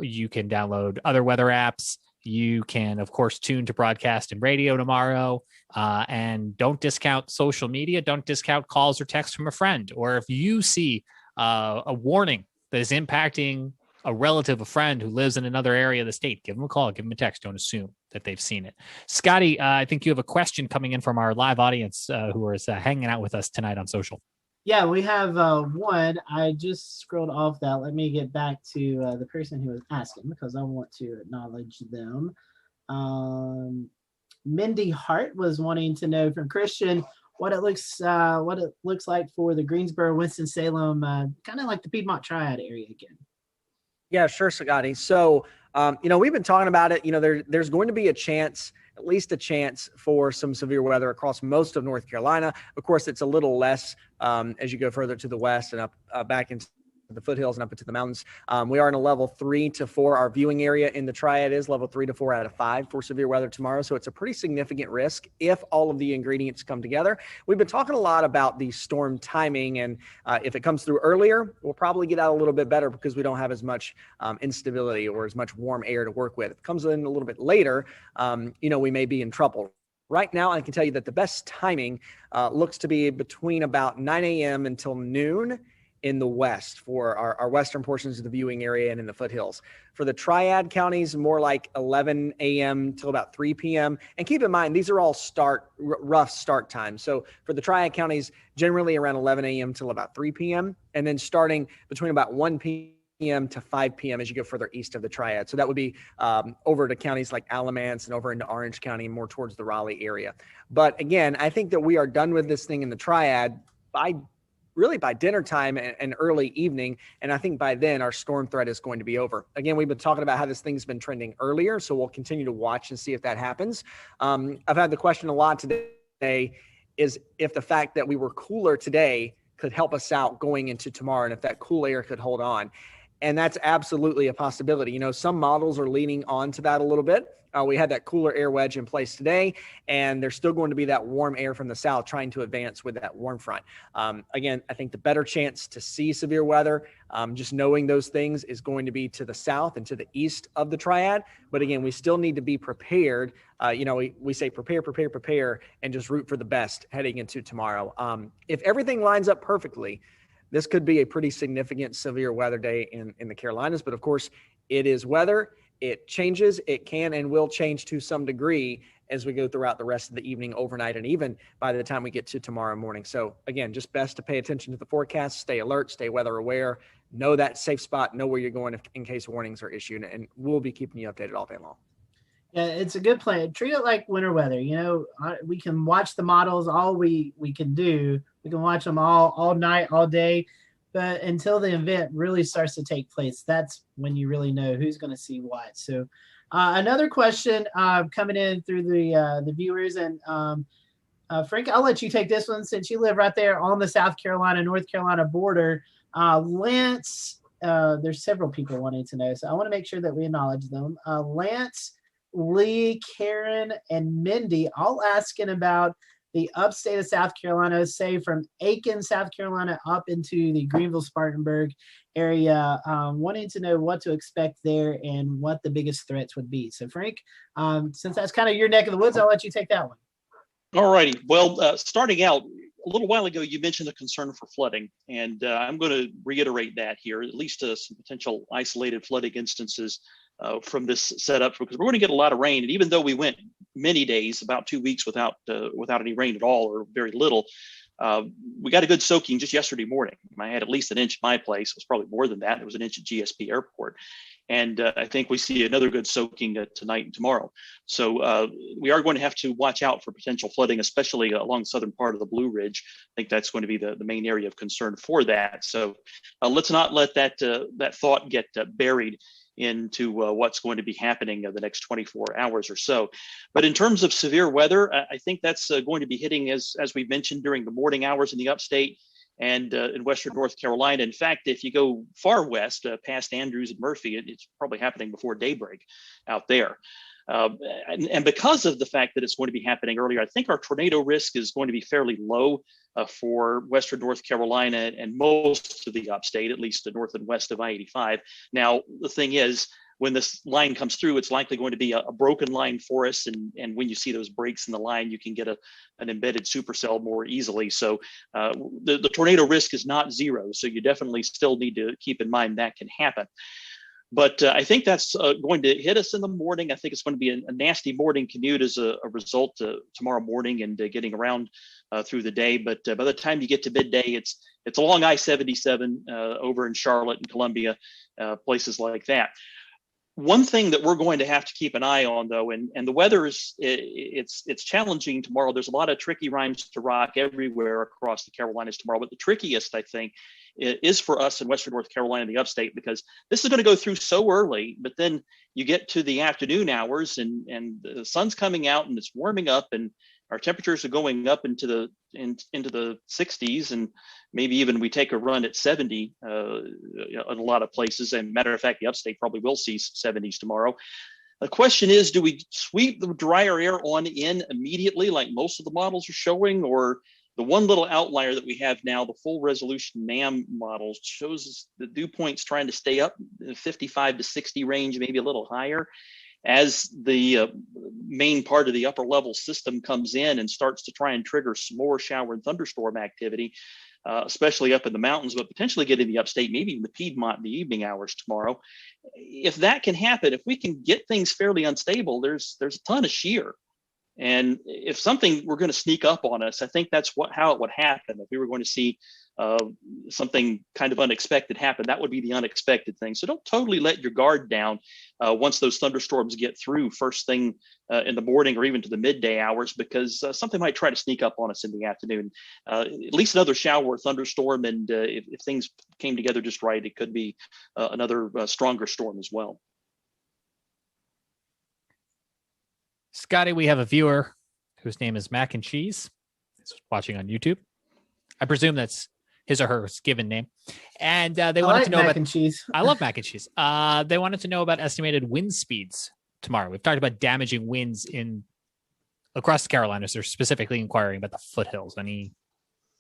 You can download other weather apps. You can, of course, tune to broadcast and radio tomorrow. And don't discount social media. Don't discount calls or texts from a friend. Or if you see a warning that is impacting a relative, a friend who lives in another area of the state, give them a call, give them a text. Don't assume that they've seen it. Scotty, I think you have a question coming in from our live audience who is hanging out with us tonight on social. Yeah, we have one. I just scrolled off that. Let me get back to the person who was asking because I want to acknowledge them. Mindy Hart was wanting to know from Christian what it looks like for the Greensboro, Winston-Salem, kind of like the Piedmont Triad area again. Yeah, sure, Scotty. So, we've been talking about it. There's going to be at least a chance for some severe weather across most of North Carolina. Of course, it's a little less as you go further to the west and up back into the foothills and up into the mountains. We are in a level 3 to 4. Our viewing area in the Triad is level 3 to 4 out of 5 for severe weather tomorrow. So it's a pretty significant risk if all of the ingredients come together. We've been talking a lot about the storm timing, and if it comes through earlier, we'll probably get out a little bit better because we don't have as much instability or as much warm air to work with. If it comes in a little bit later, we may be in trouble. Right now, I can tell you that the best timing looks to be between about 9 a.m. until noon in the west for our western portions of the viewing area and in the foothills. For the Triad counties, more like 11 a.m. till about 3 p.m. And keep in mind, these are all rough start times. So for the Triad counties, generally around 11 a.m. till about 3 p.m. And then starting between about 1 p.m. to 5 p.m. as you go further east of the Triad. So that would be over to counties like Alamance and over into Orange County, more towards the Raleigh area. But again, I think that we are done with this thing in the Triad by dinner time and early evening. And I think by then our storm threat is going to be over. Again, we've been talking about how this thing's been trending earlier, so we'll continue to watch and see if that happens. I've had the question a lot today is if the fact that we were cooler today could help us out going into tomorrow and if that cool air could hold on. And that's absolutely a possibility. Some models are leaning on to that a little bit. We had that cooler air wedge in place today, and there's still going to be that warm air from the south trying to advance with that warm front. Again, I think the better chance to see severe weather, just knowing those things, is going to be to the south and to the east of the Triad. But again, we still need to be prepared. We say prepare, and just root for the best heading into tomorrow. If everything lines up perfectly, this could be a pretty significant severe weather day in the Carolinas. But of course, it is weather. It changes. It can and will change to some degree as we go throughout the rest of the evening, overnight, and even by the time we get to tomorrow morning. So again, just best to pay attention to the forecast, stay alert, stay weather aware, know that safe spot, know where you're going in case warnings are issued, and we'll be keeping you updated all day long. Yeah, it's a good plan. Treat it like winter weather. We can watch the models all we can do. We can watch them all night, all day. But until the event really starts to take place, that's when you really know who's going to see what. So another question coming in through the viewers. And Frank, I'll let you take this one since you live right there on the South Carolina, North Carolina border. Lance, there's several people wanting to know, so I want to make sure that we acknowledge them. Lance, Lee, Karen, and Mindy all asking about the upstate of South Carolina, say from Aiken, South Carolina, up into the Greenville, Spartanburg area, wanting to know what to expect there and what the biggest threats would be. So Frank, since that's kind of your neck of the woods, I'll let you take that one. All righty. Well, starting out, a little while ago, you mentioned the concern for flooding, and I'm going to reiterate that here, at least some potential isolated flooding instances from this setup, because we're going to get a lot of rain. And even though we went many days, about 2 weeks without any rain at all or very little, we got a good soaking just yesterday morning. I had at least an inch at my place. It was probably more than that. It was an inch at GSP Airport. And I think we see another good soaking tonight and tomorrow. So we are going to have to watch out for potential flooding, especially along the southern part of the Blue Ridge. I think that's going to be the main area of concern for that. So let's not let that thought get buried into what's going to be happening the next 24 hours or so. But in terms of severe weather, I think that's going to be hitting, as we mentioned, during the morning hours in the upstate and in western North Carolina. In fact, if you go far west, past Andrews and Murphy, it's probably happening before daybreak out there. And because of the fact that it's going to be happening earlier, I think our tornado risk is going to be fairly low for western North Carolina and most of the upstate, at least the north and west of I-85. Now, the thing is, when this line comes through, it's likely going to be a broken line for us. And when you see those breaks in the line, you can get an embedded supercell more easily. So the tornado risk is not zero. So you definitely still need to keep in mind that can happen. But I think that's going to hit us in the morning. I think it's going to be a nasty morning commute as a result tomorrow morning and getting around through the day. But by the time you get to midday, it's along I-77 over in Charlotte and Columbia, places like that. One thing that we're going to have to keep an eye on, though, and the weather is it's challenging tomorrow. There's a lot of tricky rhymes to rock everywhere across the Carolinas tomorrow. But the trickiest, I think, is for us in western North Carolina, the upstate, because this is going to go through so early. But then you get to the afternoon hours, and the sun's coming out, and it's warming up, and our temperatures are going up into the 60s, and maybe even we take a run at 70 in a lot of places. And matter of fact, the upstate probably will see 70s tomorrow. The question is, do we sweep the drier air on in immediately like most of the models are showing, or the one little outlier that we have now, the full resolution NAM model, shows us the dew points trying to stay up in the 55 to 60 range, maybe a little higher, as the main part of the upper level system comes in and starts to try and trigger some more shower and thunderstorm activity, especially up in the mountains, but potentially get in the upstate, maybe even the Piedmont in the evening hours tomorrow. If that can happen, if we can get things fairly unstable, there's a ton of shear. And if something were going to sneak up on us, I think that's how it would happen. If we were going to see something kind of unexpected happen, that would be the unexpected thing. So don't totally let your guard down once those thunderstorms get through first thing in the morning or even to the midday hours, because something might try to sneak up on us in the afternoon. At least another shower or thunderstorm, and if things came together just right, it could be another stronger storm as well. Scotty, we have a viewer whose name is Mac and Cheese. He's watching on YouTube. I presume that's his or her given name. And they wanted to know about mac and cheese. I love mac and cheese. They wanted to know about estimated wind speeds tomorrow. We've talked about damaging winds across the Carolinas. They're specifically inquiring about the foothills. Any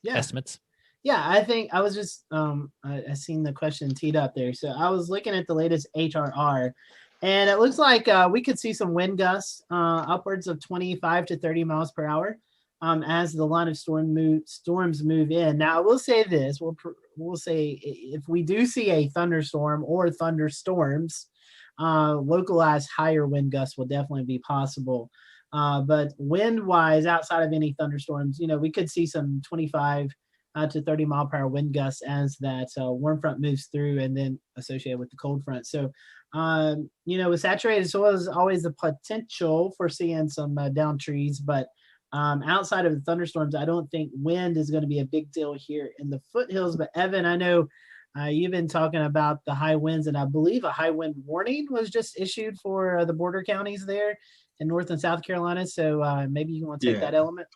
estimates? Yeah, I think I was just I seen the question teed up there. So I was looking at the latest HRR. And it looks like we could see some wind gusts upwards of 25 to 30 miles per hour as the line of storms move in. Now, I will say this. We'll say if we do see a thunderstorm or thunderstorms, localized higher wind gusts will definitely be possible. But wind-wise, outside of any thunderstorms, we could see some 25 to 30 mile per hour wind gusts as that warm front moves through and then associated with the cold front. So, with saturated soil is always the potential for seeing some down trees, but outside of the thunderstorms, I don't think wind is going to be a big deal here in the foothills. But Evan, I know you've been talking about the high winds, and I believe a high wind warning was just issued for the border counties there in North and South Carolina. So maybe you want to take that element.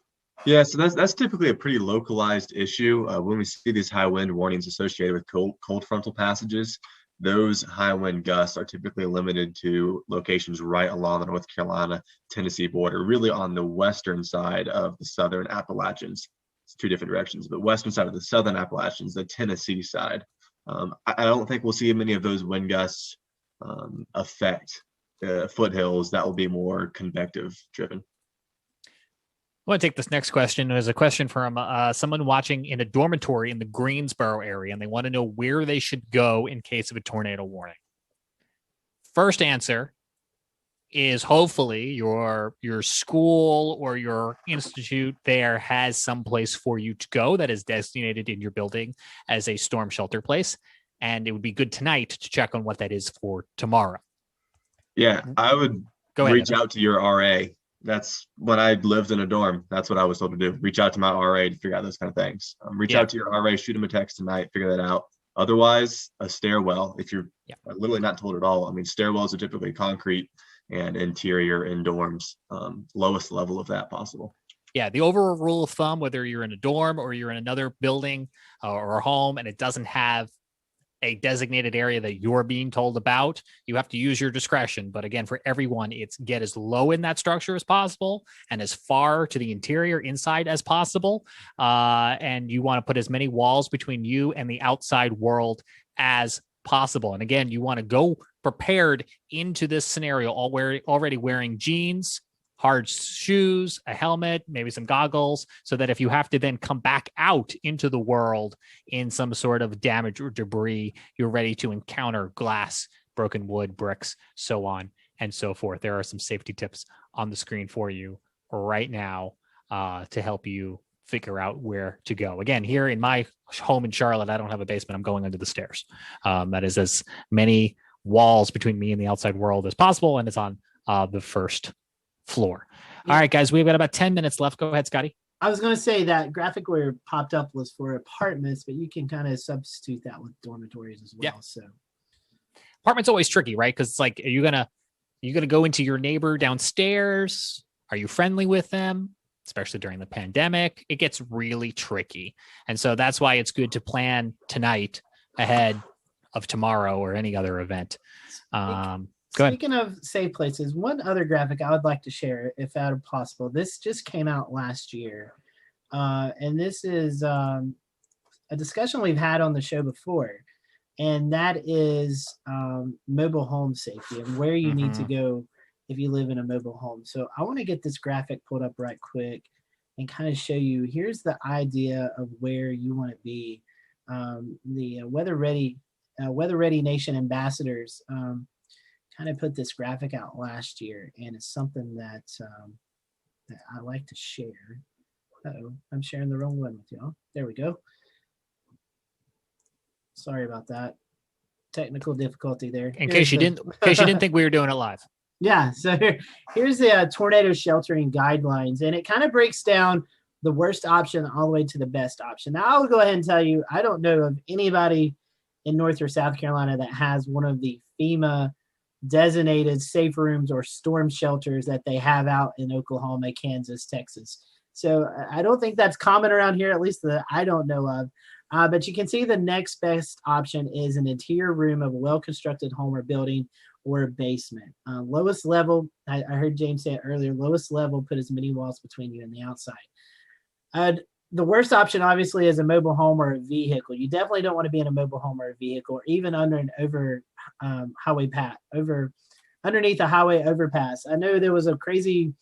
Yeah, so that's typically a pretty localized issue. When we see these high wind warnings associated with cold frontal passages, those high wind gusts are typically limited to locations right along the North Carolina-Tennessee border, really on the western side of the southern Appalachians. It's two different directions, but western side of the southern Appalachians, the Tennessee side. I don't think we'll see many of those wind gusts affect the foothills. That will be more convective driven. I want to take this next question. There's a question from someone watching in a dormitory in the Greensboro area, and they want to know where they should go in case of a tornado warning. First answer is hopefully your school or your institute there has some place for you to go that is designated in your building as a storm shelter place. And it would be good tonight to check on what that is for tomorrow. Yeah, I would reach out to your RA. That's when I lived in a dorm. That's what I was told to do. Reach out to my RA to figure out those kind of things. Reach out to your RA, shoot him a text tonight, figure that out. Otherwise, a stairwell, if you're Yeah. literally not told at all. I mean, stairwells are typically concrete and interior in dorms, lowest level of that possible. Yeah, the overall rule of thumb, whether you're in a dorm or you're in another building or a home and it doesn't have a designated area that you're being told about, you have to use your discretion. But again, for everyone, it's get as low in that structure as possible and as far to the interior inside as possible. And you want to put as many walls between you and the outside world as possible. And again, you want to go prepared into this scenario, already wearing jeans, hard shoes, a helmet, maybe some goggles, so that if you have to then come back out into the world in some sort of damage or debris, you're ready to encounter glass, broken wood, bricks, so on and so forth. There are some safety tips on the screen for you right now to help you figure out where to go. Again, here in my home in Charlotte, I don't have a basement. I'm going under the stairs. That is as many walls between me and the outside world as possible, and it's on the first floor. Yeah. All right, guys, we've got about 10 minutes left. Go ahead, Scotty. I was going to say that graphic where it popped up was for apartments, but you can kind of substitute that with dormitories as well. Yeah. So Apartment's always tricky, right? Because it's like, are you gonna go into your neighbor downstairs? Are you friendly with them? Especially during the pandemic, it gets really tricky. And so that's why it's good to plan tonight ahead of tomorrow or any other event. Go ahead. Speaking of safe places, one other graphic I would like to share, if that is possible. This just came out last year. And this is a discussion we've had on the show before. And that is mobile home safety and where you need to go if you live in a mobile home. So I want to get this graphic pulled up right quick and kind of show you, here's the idea of where you want to be. The Weather Ready Nation ambassadors kind of put this graphic out last year, and it's something that I like to share. Uh-oh, I'm sharing the wrong one with y'all. There we go. Sorry about that. Technical difficulty there. In case you didn't think we were doing it live. Yeah, so here's the tornado sheltering guidelines, and it kind of breaks down the worst option all the way to the best option. Now, I'll go ahead and tell you, I don't know of anybody in North or South Carolina that has one of the FEMA designated safe rooms or storm shelters that they have out in Oklahoma, Kansas, Texas. So I don't think that's common around here, at least that I don't know of. But you can see the next best option is an interior room of a well-constructed home or building or a basement. Lowest level, I heard James say it earlier, lowest level, put as many walls between you and the outside. The worst option, obviously, is a mobile home or a vehicle. You definitely don't want to be in a mobile home or a vehicle, or even under an underneath a highway overpass. I know there was a crazy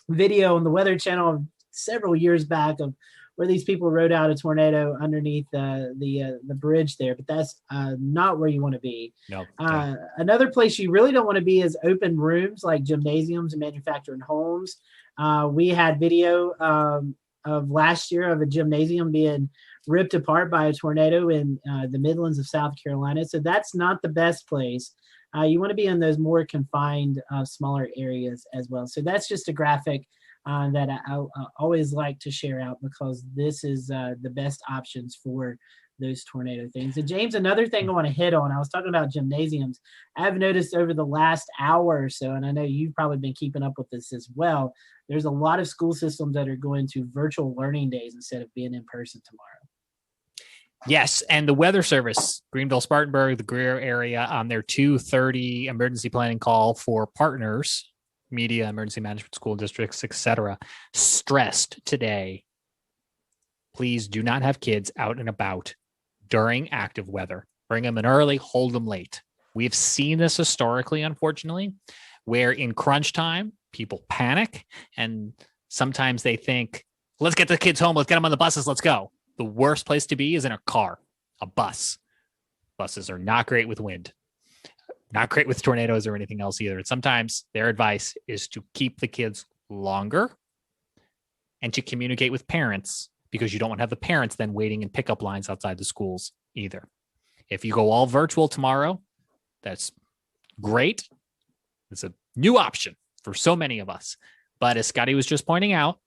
video on the Weather Channel several years back of where these people rode out a tornado underneath the bridge there, but that's not where you want to be. No. Another place you really don't want to be is open rooms like gymnasiums and manufactured homes. We had video of last year of a gymnasium being ripped apart by a tornado in the Midlands of South Carolina. So that's not the best place. You want to be in those more confined, smaller areas as well. So that's just a graphic that I always like to share out, because this is the best options for those tornado things. And James, another thing I want to hit on, I was talking about gymnasiums. I've noticed over the last hour or so, and I know you've probably been keeping up with this as well, there's a lot of school systems that are going to virtual learning days instead of being in person tomorrow. Yes, and the Weather Service, Greenville, Spartanburg, the Greer area, on their 2:30 emergency planning call for partners, media, emergency management, school districts, etc., stressed today, please do not have kids out and about during active weather. Bring them in early, hold them late. We've seen this historically, unfortunately, where in crunch time, people panic, and sometimes they think, let's get the kids home, let's get them on the buses, let's go. The worst place to be is in a car, a bus. Buses are not great with wind, not great with tornadoes or anything else either. And sometimes their advice is to keep the kids longer and to communicate with parents, because you don't want to have the parents then waiting in pickup lines outside the schools either. If you go all virtual tomorrow, that's great. It's a new option for so many of us. But as Scotty was just pointing out,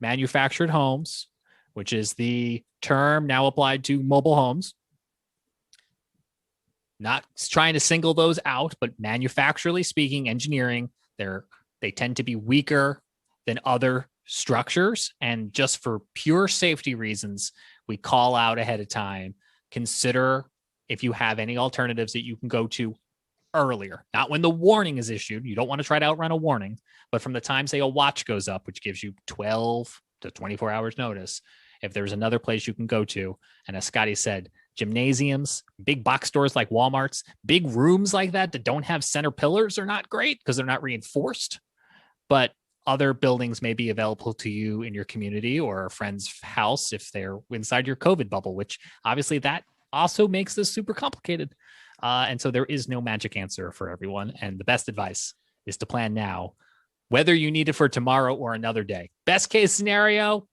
manufactured homes, which is the term now applied to mobile homes, Not trying to single those out, but manufacturally speaking, engineering, they tend to be weaker than other structures. And just for pure safety reasons, we call out ahead of time. Consider if you have any alternatives that you can go to earlier, not when the warning is issued. You don't want to try to outrun a warning, but from the time, say, a watch goes up, which gives you 12 to 24 hours notice, if there's another place you can go to. And as Scotty said, gymnasiums, big box stores like Walmart's, big rooms like that don't have center pillars are not great because they're not reinforced. But other buildings may be available to you in your community or a friend's house if they're inside your COVID bubble, which obviously that also makes this super complicated. And so there is no magic answer for everyone. And the best advice is to plan now, whether you need it for tomorrow or another day. Best case scenario,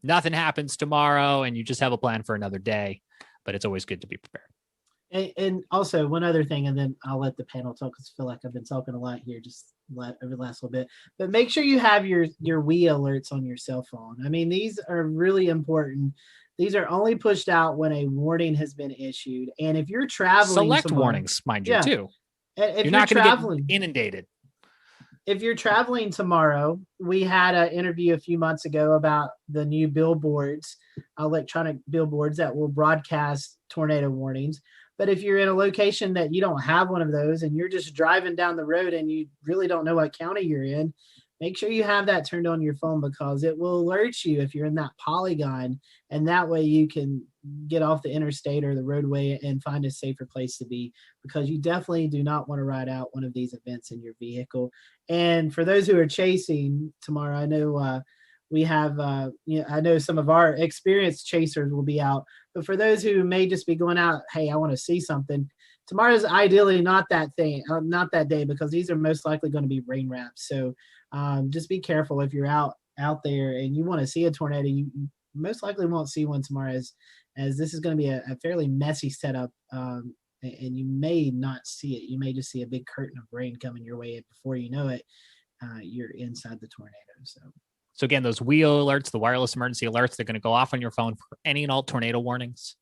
nothing happens tomorrow and you just have a plan for another day, but it's always good to be prepared. And also one other thing, and then I'll let the panel talk because I feel like I've been talking a lot here over the last little bit, but make sure you have your WE alerts on your cell phone. I mean, these are really important. These are only pushed out when a warning has been issued. And if you're traveling, select warnings, mind you, too. If you're not going to get inundated. If you're traveling tomorrow, we had an interview a few months ago about the new billboards, electronic billboards that will broadcast tornado warnings. But if you're in a location that you don't have one of those and you're just driving down the road and you really don't know what county you're in, make sure you have that turned on your phone because it will alert you if you're in that polygon. And that way you can get off the interstate or the roadway and find a safer place to be, because you definitely do not want to ride out one of these events in your vehicle. And for those who are chasing tomorrow, I know we have, I know some of our experienced chasers will be out, but for those who may just be going out, hey, I want to see something, tomorrow's ideally not that day, because these are most likely going to be rain wraps. So just be careful if you're out there and you want to see a tornado. You most likely won't see one tomorrow, as this is going to be a fairly messy setup, and you may not see it. You may just see a big curtain of rain coming your way, and before you know it, you're inside the tornado. So again, those WE alerts, the wireless emergency alerts, they're going to go off on your phone for any and all tornado warnings,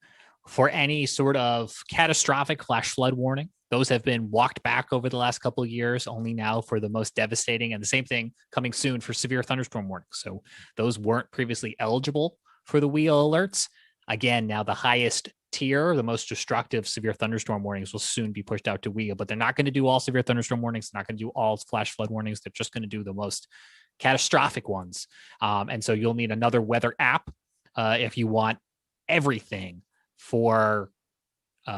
for any sort of catastrophic flash flood warning. Those have been walked back over the last couple of years, only now for the most devastating, and the same thing coming soon for severe thunderstorm warnings. So those weren't previously eligible for the WE alerts. Again, now the highest tier, the most destructive severe thunderstorm warnings will soon be pushed out to WE, but they're not going to do all severe thunderstorm warnings. They're not going to do all flash flood warnings. They're just going to do the most catastrophic ones. And so you'll need another weather app if you want everything for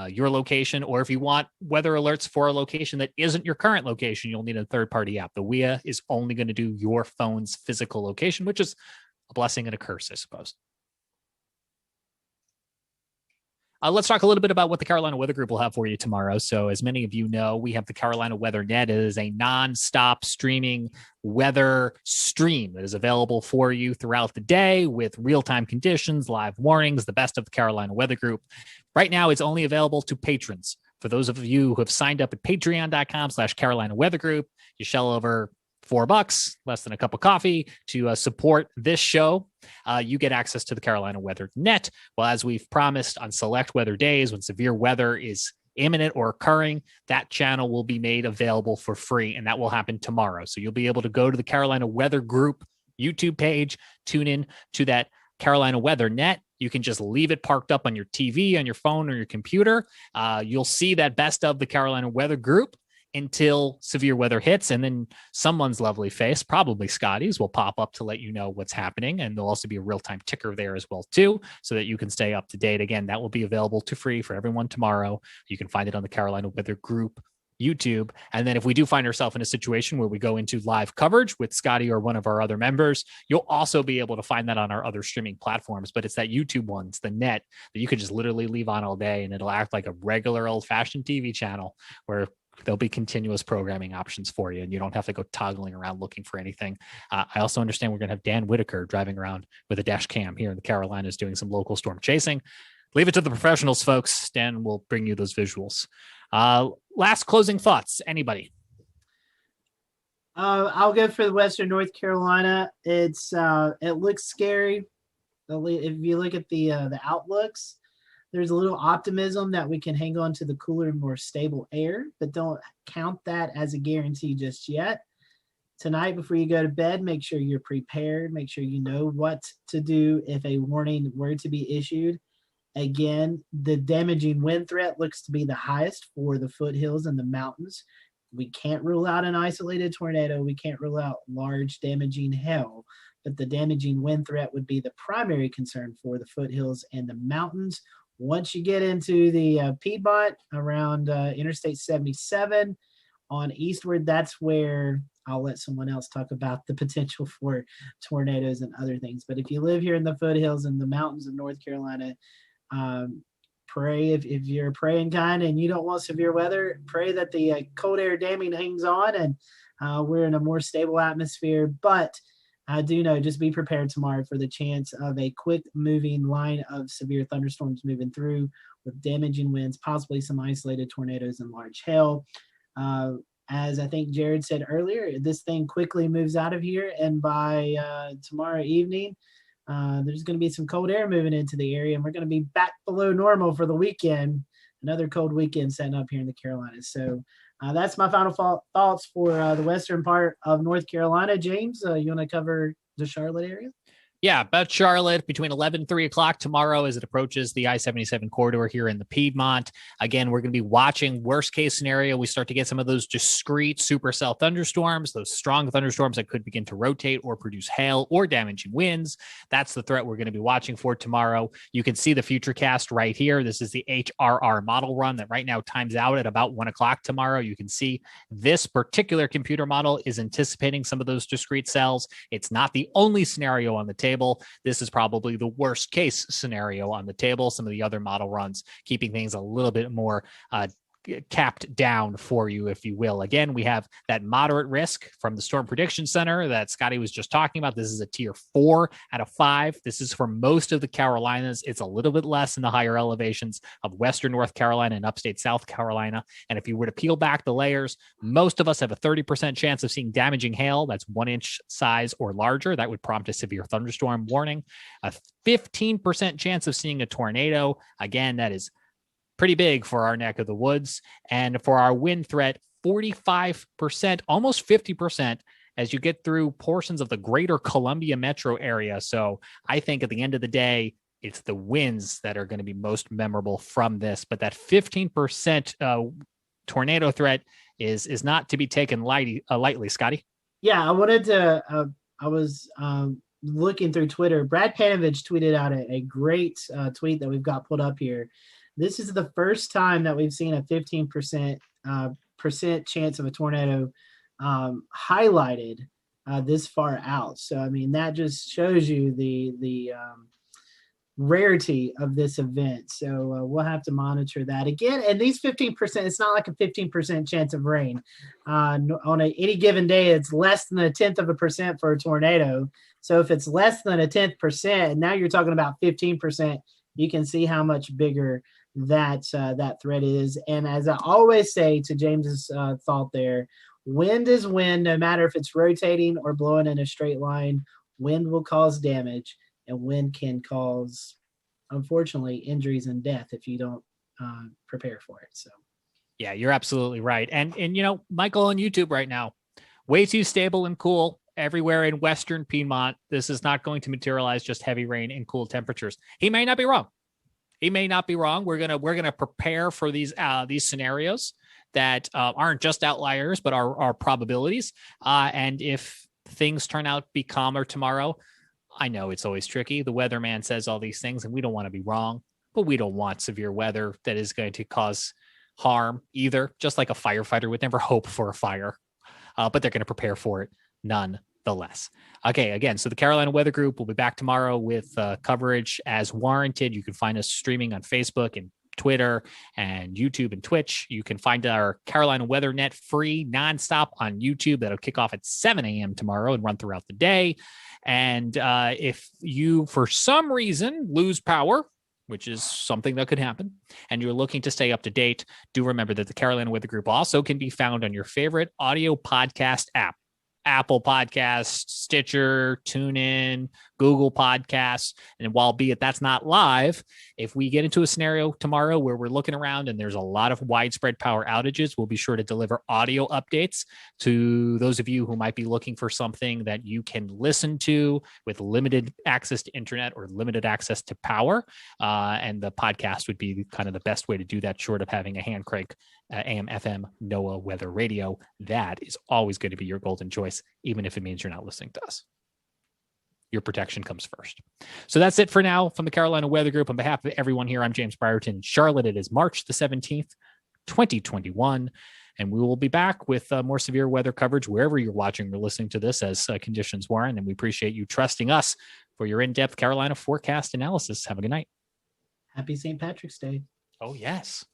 your location, or if you want weather alerts for a location that isn't your current location, you'll need a third-party app. The WEA is only going to do your phone's physical location, which is a blessing and a curse, I suppose. Let's talk a little bit about what the Carolina Weather Group will have for you tomorrow. So as many of you know, we have the Carolina Weather Net. It is a non-stop streaming weather stream that is available for you throughout the day with real-time conditions, live warnings, the best of the Carolina Weather Group. Right now, it's only available to patrons. For those of you who have signed up at patreon.com/Carolina Weather Group, you shell over $4, less than a cup of coffee, to support this show. You get access to the Carolina Weather Net. Well, as we've promised on select weather days, when severe weather is imminent or occurring, that channel will be made available for free, and that will happen tomorrow. So you'll be able to go to the Carolina Weather Group YouTube page, tune in to that Carolina Weather Net. You can just leave it parked up on your TV, on your phone, or your computer. You'll see that best of the Carolina Weather Group until severe weather hits, and then someone's lovely face, probably Scotty's, will pop up to let you know what's happening. And there'll also be a real-time ticker there as well too, so that you can stay up to date. Again, that will be available to free for everyone tomorrow. You can find it on the Carolina Weather Group YouTube. And then if we do find ourselves in a situation where we go into live coverage with Scotty or one of our other members, you'll also be able to find that on our other streaming platforms. But it's that YouTube one, it's the net, that you can just literally leave on all day, and it'll act like a regular old-fashioned TV channel where there'll be continuous programming options for you, and you don't have to go toggling around looking for anything. I also understand we're going to have Dan Whitaker driving around with a dash cam here in the Carolinas doing some local storm chasing. Leave it to the professionals, folks. Dan will bring you those visuals. Last closing thoughts, anybody? I'll go for the Western North Carolina. It looks scary. If you look at the outlooks, there's a little optimism that we can hang on to the cooler, more stable air, but don't count that as a guarantee just yet. Tonight, before you go to bed, make sure you're prepared. Make sure you know what to do if a warning were to be issued. Again, the damaging wind threat looks to be the highest for the foothills and the mountains. We can't rule out an isolated tornado. We can't rule out large damaging hail, but the damaging wind threat would be the primary concern for the foothills and the mountains. Once you get into the Piedmont around Interstate 77 on eastward, that's where I'll let someone else talk about the potential for tornadoes and other things. But if you live here in the foothills and the mountains of North Carolina, pray if you're a praying kind and you don't want severe weather, pray that the cold air damming hangs on and we're in a more stable atmosphere. But I do know, just be prepared tomorrow for the chance of a quick moving line of severe thunderstorms moving through with damaging winds, possibly some isolated tornadoes and large hail. As I think Jared said earlier, this thing quickly moves out of here, and by tomorrow evening, there's going to be some cold air moving into the area, and we're going to be back below normal for the weekend. Another cold weekend setting up here in the Carolinas. So that's my final thoughts for the western part of North Carolina. James, you want to cover the Charlotte area? Yeah, about Charlotte between 11 and 3 o'clock tomorrow as it approaches the I-77 corridor here in the Piedmont. Again, we're going to be watching worst case scenario. We start to get some of those discrete supercell thunderstorms, those strong thunderstorms that could begin to rotate or produce hail or damaging winds. That's the threat we're going to be watching for tomorrow. You can see the Futurecast right here. This is the HRR model run that right now times out at about 1 o'clock tomorrow. You can see this particular computer model is anticipating some of those discrete cells. It's not the only scenario on the table. This is probably the worst case scenario on the table. Some of the other model runs keeping things a little bit more capped down for you, if you will. Again, we have that moderate risk from the Storm Prediction Center that Scotty was just talking about. This is a tier 4 out of 5. This is for most of the Carolinas. It's a little bit less in the higher elevations of Western North Carolina and upstate South Carolina. And if you were to peel back the layers, most of us have a 30% chance of seeing damaging hail. That's 1 inch size or larger. That would prompt a severe thunderstorm warning. A 15% chance of seeing a tornado. Again, that is pretty big for our neck of the woods. And for our wind threat, 45%, almost 50% as you get through portions of the greater Columbia metro area. So I think at the end of the day, it's the winds that are going to be most memorable from this. But that 15% tornado threat is not to be taken lightly, Scotty. Yeah, I wanted to, I was looking through Twitter. Brad Panovich tweeted out a great tweet that we've got put up here. This is the first time that we've seen a 15% chance of a tornado highlighted this far out. So, I mean, that just shows you the rarity of this event. So we'll have to monitor that again. And these 15%, it's not like a 15% chance of rain. On any given day, it's less than 0.1% for a tornado. So if it's less than 0.1%, and now you're talking about 15%, you can see how much bigger that threat is. And as I always say to James's thought there, wind is wind, no matter if it's rotating or blowing in a straight line. Wind will cause damage, and wind can cause, unfortunately, injuries and death if you don't prepare for it. So, yeah, you're absolutely right. And you know, Michael on YouTube right now, way too stable and cool everywhere in Western Piedmont. This is not going to materialize just heavy rain and cool temperatures. He may not be wrong. He may not be wrong. We're gonna prepare for these scenarios that aren't just outliers, but are probabilities. And if things turn out to be calmer tomorrow, I know it's always tricky. The weatherman says all these things, and we don't want to be wrong, but we don't want severe weather that is going to cause harm either. Just like a firefighter would never hope for a fire, but they're going to prepare for it nonetheless. Okay, again, so the Carolina Weather Group will be back tomorrow with coverage as warranted. You can find us streaming on Facebook and Twitter and YouTube and Twitch. You can find our Carolina Weather Net free nonstop on YouTube. That'll kick off at 7 a.m. tomorrow and run throughout the day. And if you, for some reason, lose power, which is something that could happen, and you're looking to stay up to date, do remember that the Carolina Weather Group also can be found on your favorite audio podcast app. Apple Podcasts, Stitcher, TuneIn, Google Podcasts. And while albeit that's not live, if we get into a scenario tomorrow where we're looking around and there's a lot of widespread power outages, we'll be sure to deliver audio updates to those of you who might be looking for something that you can listen to with limited access to internet or limited access to power. And the podcast would be kind of the best way to do that, short of having a hand crank AM, FM, NOAA weather radio. That is always going to be your golden choice, even if it means you're not listening to us. Your protection comes first. So that's it for now from the Carolina Weather Group. On behalf of everyone here, I'm James Brierton. In Charlotte, it is March the 17th, 2021. And we will be back with more severe weather coverage wherever you're watching or listening to this as conditions warrant. And we appreciate you trusting us for your in-depth Carolina forecast analysis. Have a good night. Happy St. Patrick's Day. Oh, yes.